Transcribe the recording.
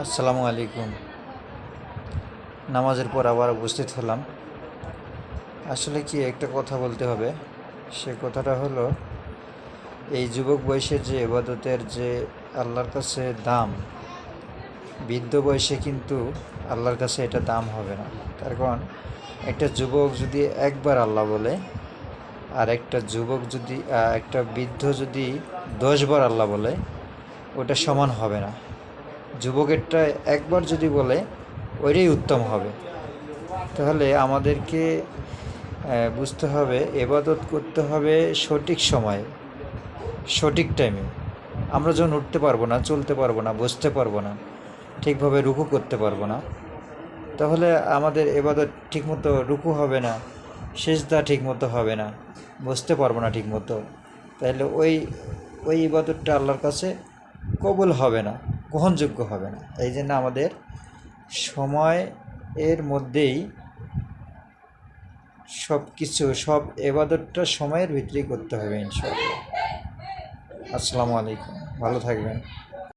আসসালামু আলাইকুম। নামাজের পর আবার উপস্থিত হলাম। আসলে কি একটা কথা বলতে হবে, সে কথাটা হলো এই যুবক বয়সের যে ইবাদতের যে আল্লাহর কাছে দাম, বৃদ্ধ বয়সে কিন্তু আল্লাহর কাছে এটা দাম হবে না। তার কারণ একটা যুবক যদি একবার আল্লাহ বলে, আর একটা বৃদ্ধ যদি 10 বার আল্লাহ বলে, ওটা সমান হবে না। যুবকেরটা একবার যদি বলে ওইটাই উত্তম হবে। তাহলে আমাদেরকে বুঝতে হবে, ইবাদত করতে হবে সঠিক সময়ে, সঠিক টাইমে। আমরা যখন উঠতে পারবো না, চলতে পারবো না, বসতে পারবো না, ঠিকভাবে রুকু করতে পারবো না, তাহলে আমাদের ইবাদত ঠিকমতো রুকু হবে না, সিজদা ঠিকমতো হবে না, বসতে পারবো না ঠিকমতো। তাহলে ওই ইবাদতটা আল্লাহর কাছে কবুল হবে না, গ্রহণযোগ্য হবে না। এই জন্য আমাদের সময়ের মধ্যেই সব ইবাদতটা সময়ের ভিতরেই করতে হবে ইনশাআল্লাহ। আসসালামু আলাইকুম, ভালো থাকবেন।